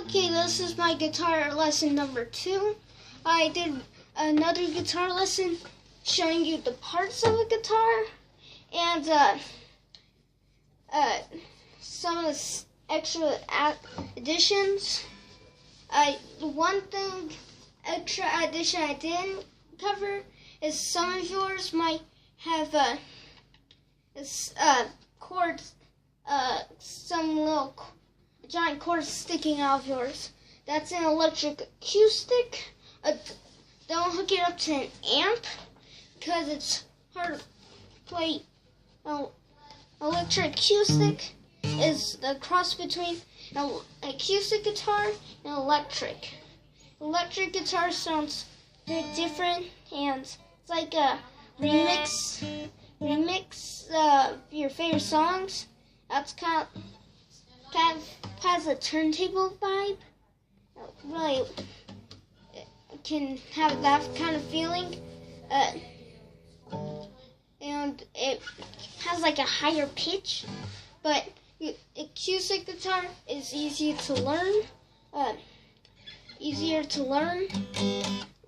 Okay, this is my guitar lesson number 2. I did another guitar lesson showing you the parts of a guitar and some of the extra additions. One thing extra addition I didn't cover is some of yours might have chords, some little giant chords sticking out of yours. That's an electric acoustic. Don't hook it up to an amp because it's hard to play. Electric acoustic is the cross between an acoustic guitar and electric. Electric guitar sounds very different, and it's like a remix your favorite songs. That's kind of has a turntable vibe. Really, it can have that kind of feeling, and it has like a higher pitch. But acoustic guitar is easier to learn.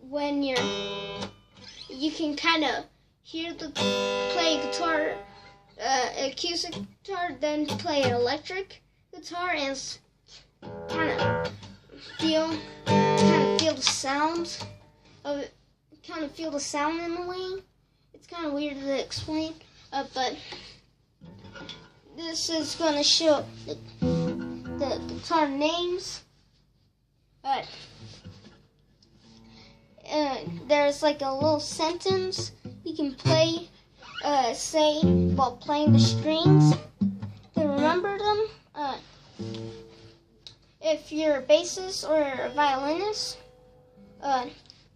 When you can kind of hear the play guitar, acoustic guitar, then play an electric guitar and kind of feel the sound of it. Kind of feel the sound in a way. It's kind of weird to explain, but this is going to show the guitar names. There's like a little sentence you can play, say while playing the strings to remember them. If you're a bassist or a violinist,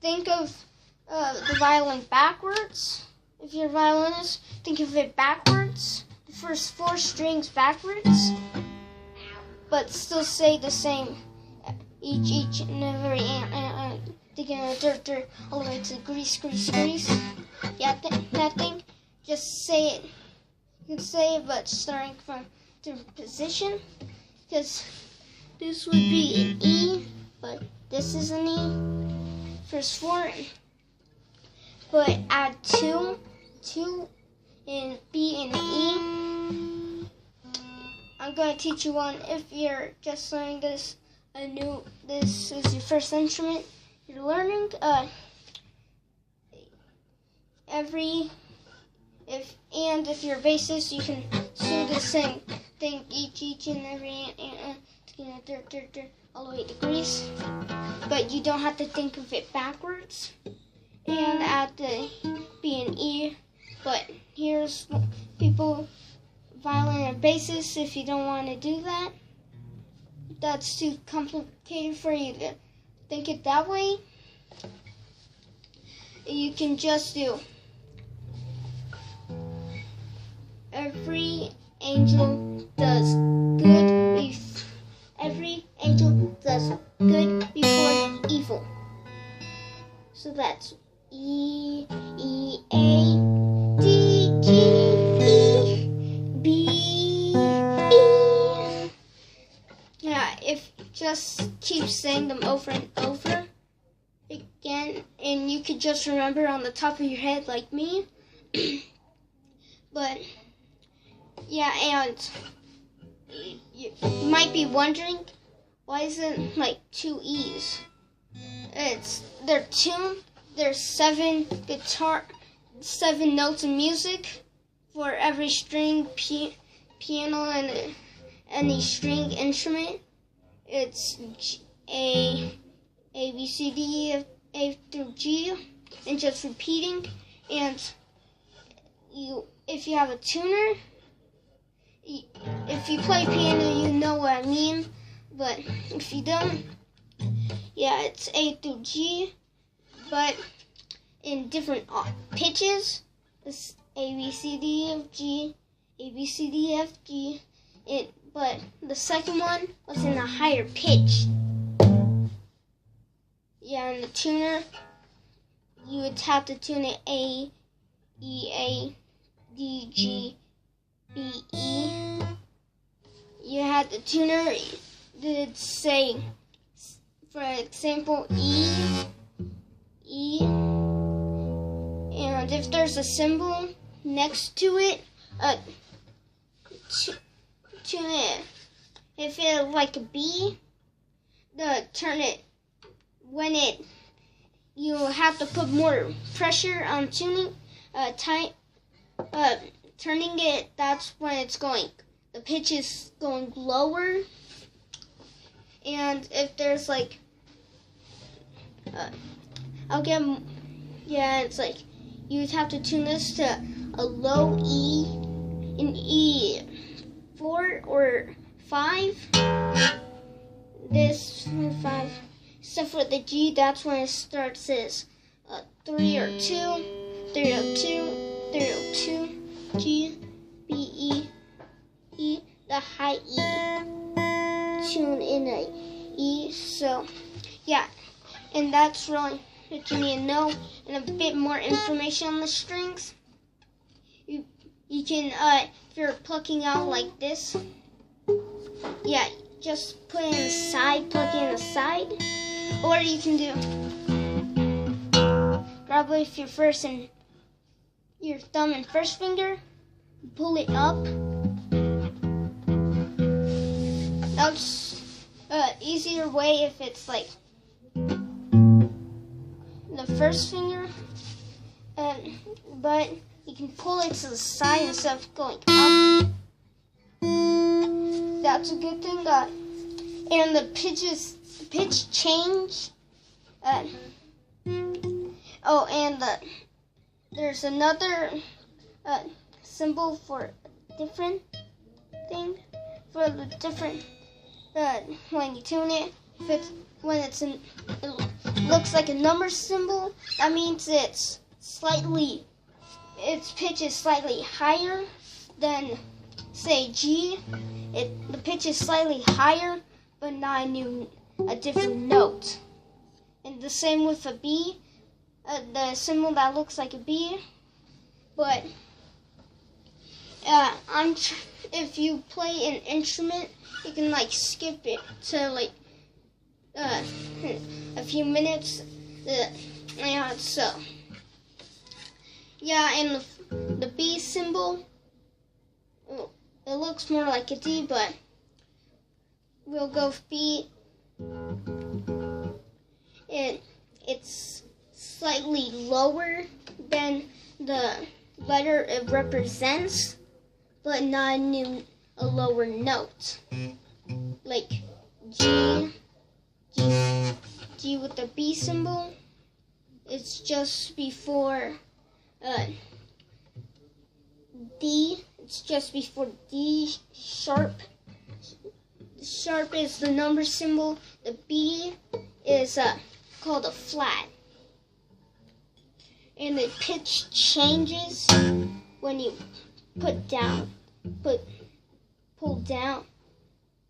think of the violin backwards. If you're a violinist, think of it backwards. The first 4 strings backwards, but still say the same. Each and every thinking of dirt all the way to grease. Yeah, that thing. Just say it. You can say it, but starting from different position. Because this would be an E, but this is an E. First 4, but add 2 in B and E. I'm going to teach you one if you're just learning this. This is your first instrument you're learning. If you're a bassist, you can do the same thing. Each and every dirt all the way to grease. But you don't have to think of it backwards and add the B and E. But here's people, violin and bassist, if you don't want to do that. That's too complicated for you to think it that way. You can just do every angel does good. Every angel does good before evil. So that's E, A, D, G, E, B, E. Yeah, if you just keep saying them over and over again, and you could just remember on the top of your head like me. But yeah, and you might be wondering, why is it like 2 E's? They're tuned. There's 7 notes of music for every string, piano, and any string instrument. It's A, B, C, D, A through G, and just repeating. And if you have a tuner, if you play piano, you know what I mean. But if you don't, yeah, it's A through G, but in different pitches. It's A, B, C, D, F, G, A, B, C, D, F, G. But the second one was in a higher pitch. Yeah, in the tuner, you would have to tune it A, E, A, D, G, B, E. You had the tuner did say For example, E, and if there's a symbol next to it, tune it. If it like a B, turn it when you have to put more pressure on tuning, turning it. That's when it's going. The pitch is going lower, and if there's like, it's like you'd have to tune this to a low E, in E4 or 5. This 5. Except for the G, that's when it starts as 302, 302, 302, G, B, E, the high E. Tune in a E. So, yeah, and that's really what you need to know. And a bit more information on the strings. You can, if you're plucking out like this, just put it in the side, plug it in the side. Or you can grab it with your first and your thumb and first finger, pull it up. That's easier way if it's like the first finger, but you can pull it to the side instead of going up. That's a good thing. And the pitch change. There's another symbol for a different thing for the different when you tune it. When it looks like a number symbol, that means its pitch is slightly higher than, say, G. The pitch is slightly higher, but not a different note. And the same with a B, the symbol that looks like a B. But if you play an instrument, you can like skip it to like a few minutes. And the B symbol, it looks more like a D, but we'll go with B. It's slightly lower than the letter it represents, but not a lower note. Like G with the B symbol, it's just before D. It's just before D sharp. The sharp is the number symbol. The B is called a flat. And the pitch changes when you pull down,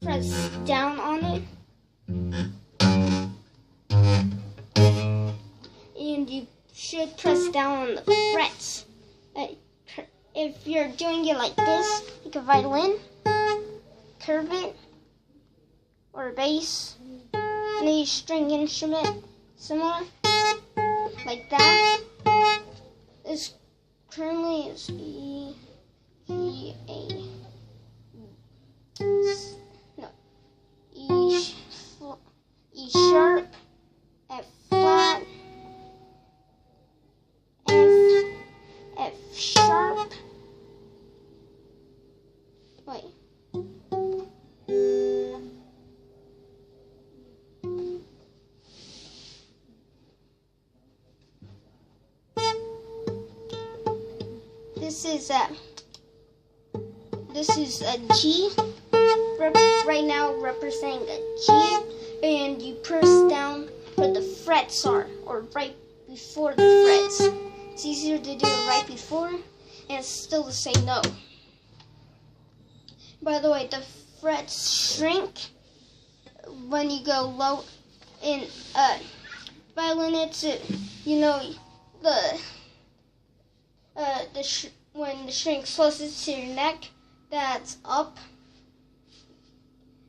press down on it. And you should press down on the frets. If you're doing it like this, like a violin, curve it, or a bass, any string instrument, similar, like that. This currently is E sharp, F flat, F sharp. Wait. This is a G. Right now representing a G, and you press down where the frets are, or right before the frets. It's easier to do it right before, and it's still the same note. By the way, the frets shrink when you go low in violin. It's when the string closest to your neck, that's up,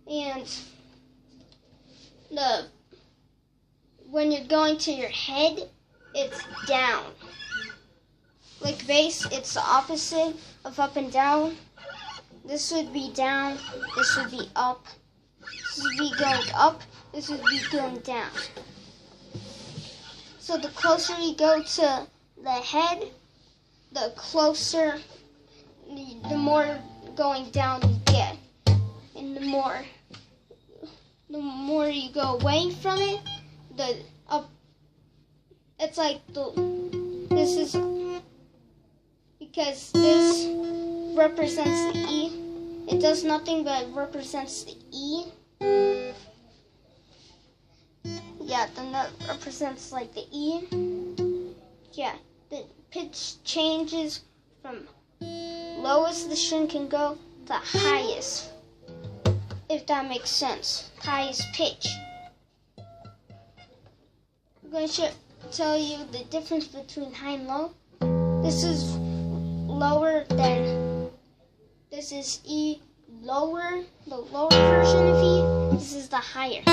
and when you're going to your head, it's down. Like bass, it's the opposite of up and down. This would be down, this would be up. This would be going up, this would be going down. So the closer you go to the head, the closer, the more going down you get. And the more you go away from it, the up. It's like this is because this represents the E. It does nothing but represents the E. Yeah, then that represents like the E. Yeah, the pitch changes from lowest the string can go to highest, if that makes sense. Highest pitch. I'm going to tell you the difference between high and low. This is lower than, this is E lower, the lower version of E. This is the higher.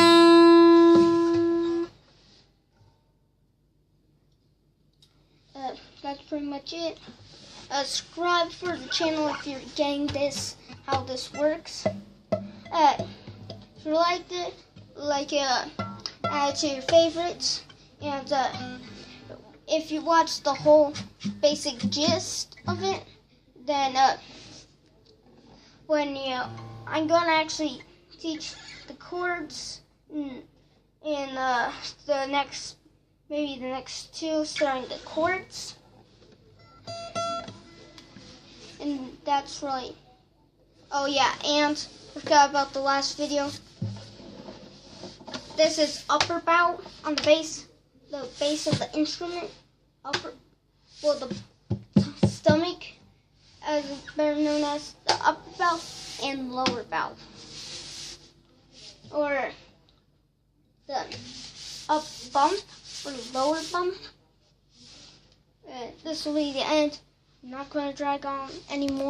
That's pretty much it. Subscribe for the channel if you're getting this, how this works. If you liked it, add it to your favorites. And if you watch the whole basic gist of it, then I'm gonna actually teach the chords in the next, maybe the next two, starting the chords. And that's really, oh yeah, and I forgot about the last video. This is upper bow on the bass of the instrument. Upper, well, the stomach, as better known as the upper bow, and lower bow, or the up bump or the lower bump. This will be the end. I'm not going to drag on anymore.